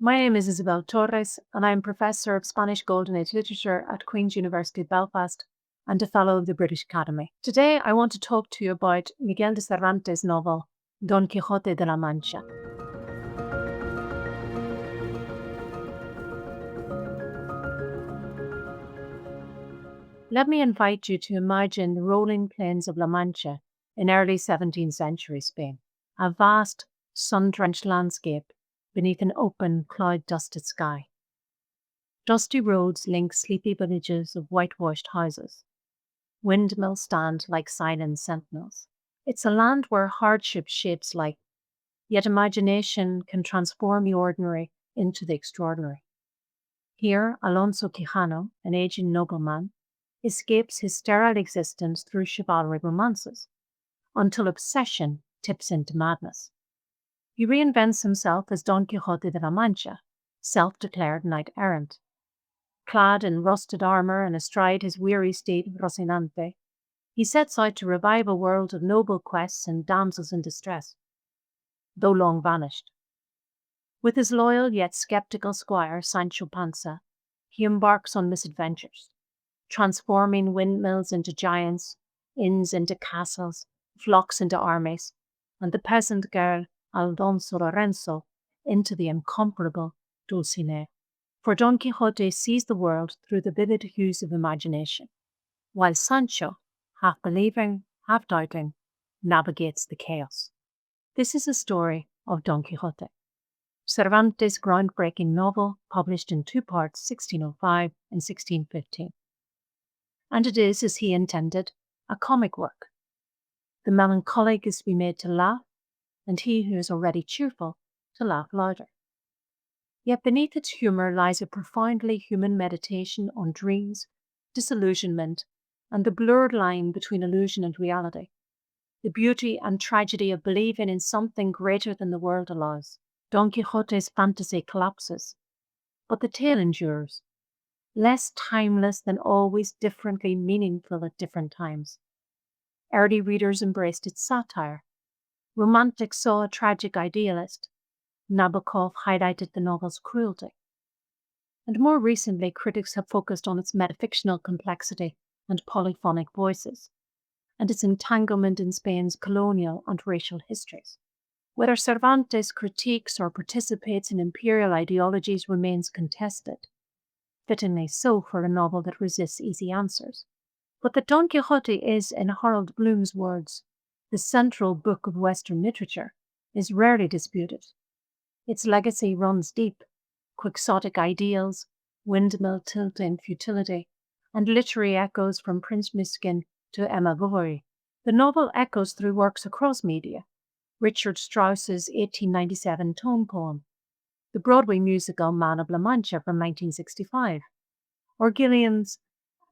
My name is Isabel Torres, and I am Professor of Spanish Golden Age Literature at Queen's University Belfast and a Fellow of the British Academy. Today, I want to talk to you about Miguel de Cervantes' novel, Don Quixote de la Mancha. Let me invite you to imagine the rolling plains of La Mancha in early 17th century Spain, a vast, sun-drenched landscape beneath an open, cloud-dusted sky. Dusty roads link sleepy villages of whitewashed houses. Windmills stand like silent sentinels. It's a land where hardship shapes life, yet imagination can transform the ordinary into the extraordinary. Here, Alonso Quijano, an aging nobleman, escapes his sterile existence through chivalric romances, until obsession tips into madness. He reinvents himself as Don Quixote de la Mancha, self-declared knight-errant. Clad in rusted armour and astride his weary steed Rocinante, he sets out to revive a world of noble quests and damsels in distress, though long vanished. With his loyal yet sceptical squire Sancho Panza, he embarks on misadventures, transforming windmills into giants, inns into castles, flocks into armies, and the peasant girl Alonso Lorenzo into the incomparable Dulcinea. For Don Quixote sees the world through the vivid hues of imagination, while Sancho, half believing, half doubting, navigates the chaos. This is a story of Don Quixote, Cervantes' groundbreaking novel published in two parts, 1605 and 1615. And it is, as he intended, a comic work. The melancholic is to be made to laugh, and he who is already cheerful to laugh louder. Yet beneath its humour lies a profoundly human meditation on dreams, disillusionment, and the blurred line between illusion and reality, the beauty and tragedy of believing in something greater than the world allows. Don Quixote's fantasy collapses, but the tale endures, less timeless than always differently meaningful at different times. Early readers embraced its satire. Romantics saw a tragic idealist. Nabokov highlighted the novel's cruelty. And more recently, critics have focused on its metafictional complexity and polyphonic voices, and its entanglement in Spain's colonial and racial histories. Whether Cervantes critiques or participates in imperial ideologies remains contested, fittingly so for a novel that resists easy answers. But that Don Quixote is, in Harold Bloom's words, the central book of Western literature is rarely disputed. Its legacy runs deep: quixotic ideals, windmill tilt and futility, and literary echoes from Prince Miskin to Emma Bovary. The novel echoes through works across media: Richard Strauss's 1897 tone poem, the Broadway musical Man of La Mancha from 1965, or Gilliam's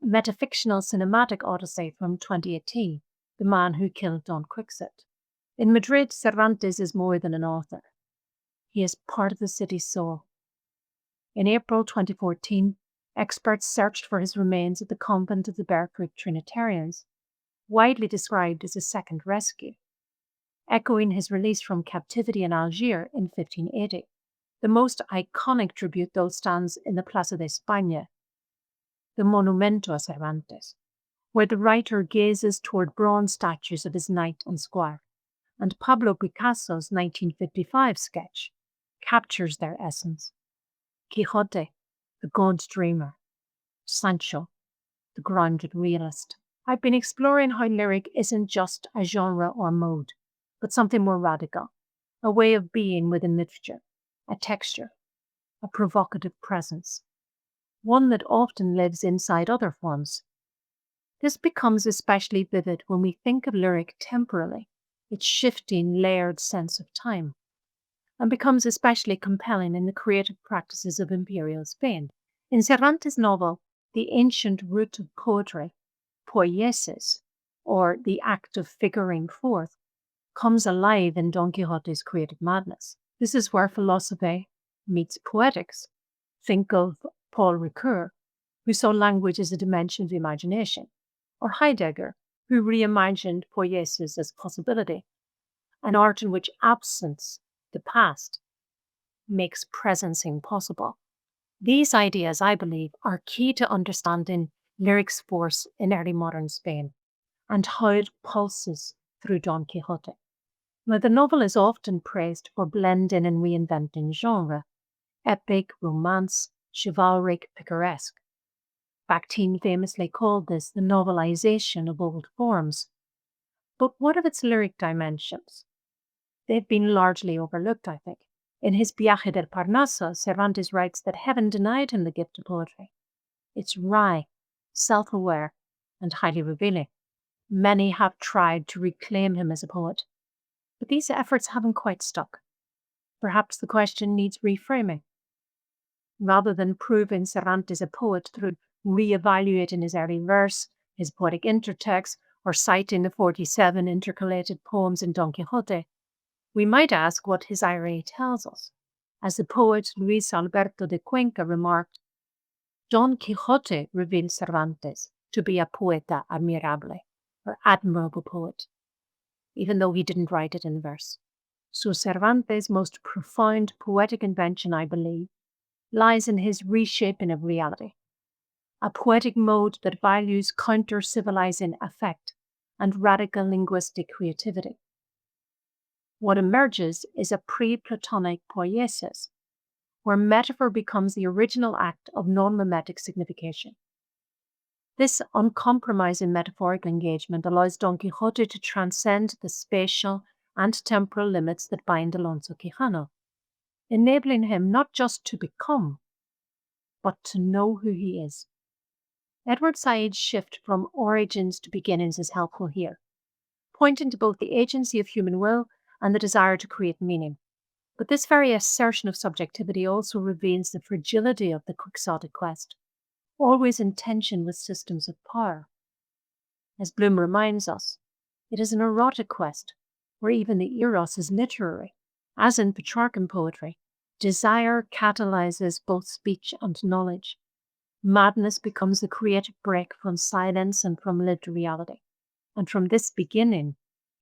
metafictional cinematic odyssey from 2018, The Man Who Killed Don Quixote. In Madrid, Cervantes is more than an author. He is part of the city's soul. In April 2014, experts searched for his remains at the convent of the Bear Creek Trinitarians, widely described as a second rescue, echoing his release from captivity in Algiers in 1580. The most iconic tribute, though, stands in the Plaza de España, the Monumento a Cervantes, where the writer gazes toward bronze statues of his knight and squire, and Pablo Picasso's 1955 sketch captures their essence. Quixote, the gaunt dreamer; Sancho, the grounded realist. I've been exploring how lyric isn't just a genre or mode, but something more radical, a way of being within literature, a texture, a provocative presence, one that often lives inside other forms. This becomes especially vivid when we think of lyric temporally, its shifting, layered sense of time, and becomes especially compelling in the creative practices of imperial Spain. In Cervantes' novel, the ancient root of poetry, Poiesis, or the act of figuring forth, comes alive in Don Quixote's creative madness. This is where philosophy meets poetics. Think of Paul Ricoeur, who saw language as a dimension of the imagination, or Heidegger, who reimagined poiesis as possibility, an art in which absence, the past, makes presencing possible. These ideas, I believe, are key to understanding lyric's force in early modern Spain and how it pulses through Don Quixote. Now, the novel is often praised for blending and reinventing genre, epic, romance, chivalric, picaresque. Bakhtin famously called this the novelization of old forms. But what of its lyric dimensions? They've been largely overlooked, I think. In his Viaje del Parnaso, Cervantes writes that heaven denied him the gift of poetry. It's wry, self-aware, and highly revealing. Many have tried to reclaim him as a poet, but these efforts haven't quite stuck. Perhaps the question needs reframing. Rather than proving Cervantes a poet through re-evaluating his early verse, his poetic intertext, or citing the 47 intercalated poems in Don Quixote, we might ask what his IRA tells us. As the poet Luis Alberto de Cuenca remarked, Don Quixote revealed Cervantes to be a poeta admirable, or admirable poet, even though he didn't write it in verse. So Cervantes' most profound poetic invention, I believe, lies in his reshaping of reality, a poetic mode that values counter-civilizing affect and radical linguistic creativity. What emerges is a pre-Platonic poiesis, where metaphor becomes the original act of non-mimetic signification. This uncompromising metaphorical engagement allows Don Quixote to transcend the spatial and temporal limits that bind Alonso Quijano, enabling him not just to become, but to know who he is. Edward Said's shift from origins to beginnings is helpful here, pointing to both the agency of human will and the desire to create meaning. But this very assertion of subjectivity also reveals the fragility of the quixotic quest, always in tension with systems of power. As Bloom reminds us, it is an erotic quest, where even the eros is literary. As in Petrarchan poetry, desire catalyzes both speech and knowledge. Madness becomes the creative break from silence and from lived reality. And from this beginning,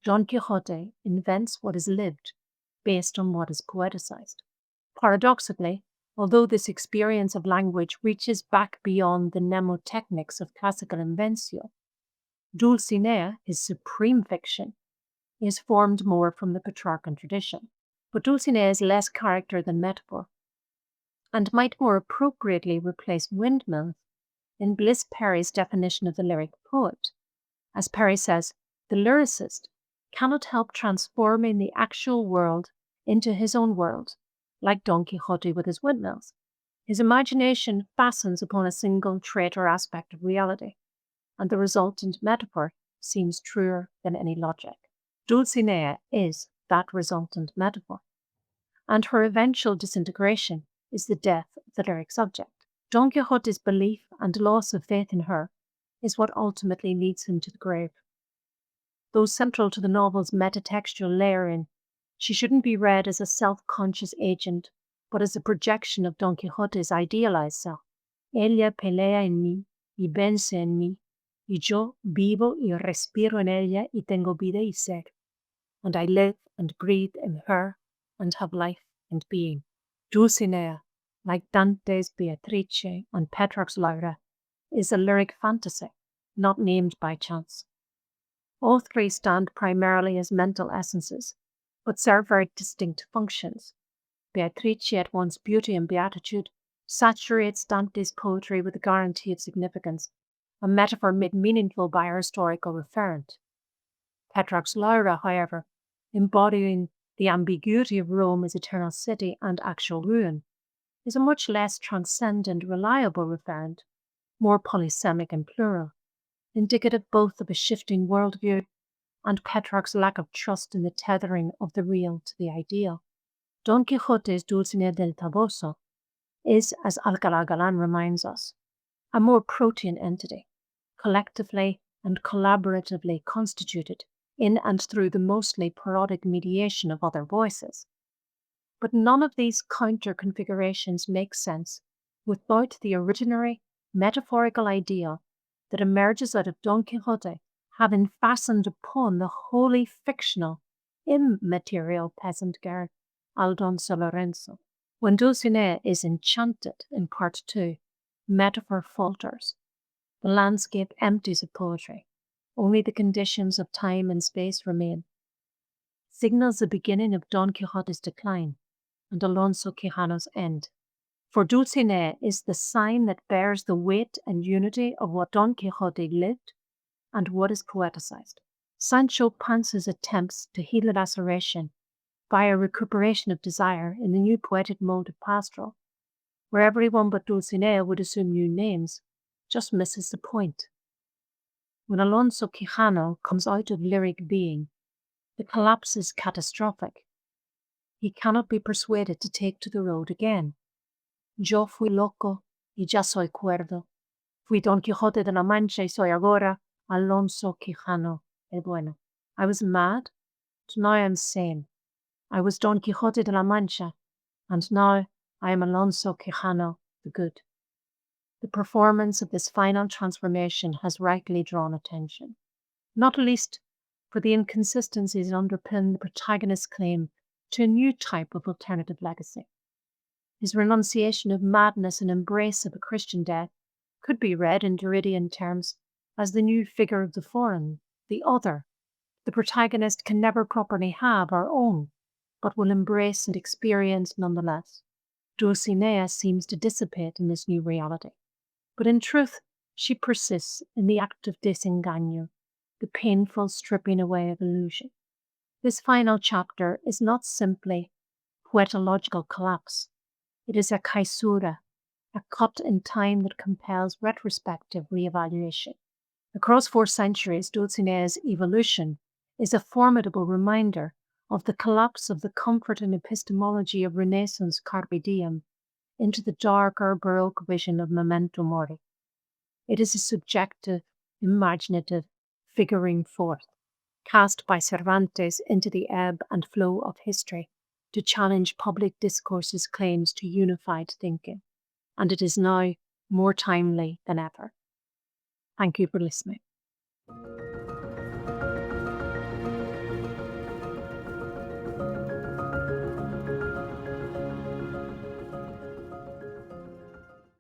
Don Quixote invents what is lived, based on what is poeticized. Paradoxically, although this experience of language reaches back beyond the mnemotechnics of classical invencio, Dulcinea, his supreme fiction, is formed more from the Petrarchan tradition. But Dulcinea is less character than metaphor, and might more appropriately replace windmills in Bliss Perry's definition of the lyric poet. As Perry says, the lyricist cannot help transforming the actual world into his own world, like Don Quixote with his windmills. His imagination fastens upon a single trait or aspect of reality, and the resultant metaphor seems truer than any logic. Dulcinea is that resultant metaphor, and her eventual disintegration is the death of the lyric subject. Don Quixote's belief and loss of faith in her is what ultimately leads him to the grave. Though central to the novel's metatextual layering, she shouldn't be read as a self-conscious agent, but as a projection of Don Quixote's idealized self. Ella pelea en mí y vence en mí, y yo vivo y respiro en ella y tengo vida y ser. And I live and breathe in her and have life and being. Dulcinea, like Dante's Beatrice and Petrarch's Laura, is a lyric fantasy, not named by chance. All three stand primarily as mental essences, but serve very distinct functions. Beatrice, at once beauty and beatitude, saturates Dante's poetry with a guarantee of significance, a metaphor made meaningful by her historical referent. Petrarch's Laura, however, embodying the ambiguity of Rome as eternal city and actual ruin, is a much less transcendent, reliable referent, more polysemic and plural, indicative both of a shifting worldview and Petrarch's lack of trust in the tethering of the real to the ideal. Don Quixote's Dulcinea del Toboso is, as Alcalá Galán reminds us, a more protean entity, collectively and collaboratively constituted in and through the mostly parodic mediation of other voices. But none of these counter-configurations make sense without the originary, metaphorical ideal that emerges out of Don Quixote having fastened upon the wholly fictional, immaterial peasant girl, Aldonza Lorenzo. When Dulcinea is enchanted in part 2, metaphor falters. The landscape empties of poetry. Only the conditions of time and space remain. Signals the beginning of Don Quixote's decline and Alonso Quijano's end. For Dulcinea is the sign that bears the weight and unity of what Don Quixote lived and what is poeticized. Sancho Panza's attempts to heal the laceration by a recuperation of desire in the new poetic mode of pastoral, where everyone but Dulcinea would assume new names, just misses the point. When Alonso Quijano comes out of lyric being, the collapse is catastrophic. He cannot be persuaded to take to the road again. Yo fui loco y ya soy cuerdo. Fui Don Quixote de la Mancha y soy ahora Alonso Quijano el bueno. I was mad, and now I am sane. I was Don Quixote de la Mancha, and now I am Alonso Quijano the good. The performance of this final transformation has rightly drawn attention, not least for the inconsistencies that underpin the protagonist's claim to a new type of alternative legacy. His renunciation of madness and embrace of a Christian death could be read in Derridian terms as the new figure of the foreign, the other. The protagonist can never properly have or own, but will embrace and experience nonetheless. Dulcinea seems to dissipate in this new reality, but in truth she persists in the act of disengaño, the painful stripping away of illusion. This final chapter is not simply poetological collapse. It is a caesura, a cut in time that compels retrospective reevaluation. Across 4 centuries, Dulcinea's evolution is a formidable reminder of the collapse of the comfort and epistemology of Renaissance carpe diem into the darker Baroque vision of memento mori. It is a subjective, imaginative, figuring forth, cast by Cervantes into the ebb and flow of history to challenge public discourse's claims to unified thinking, and it is now more timely than ever. Thank you for listening.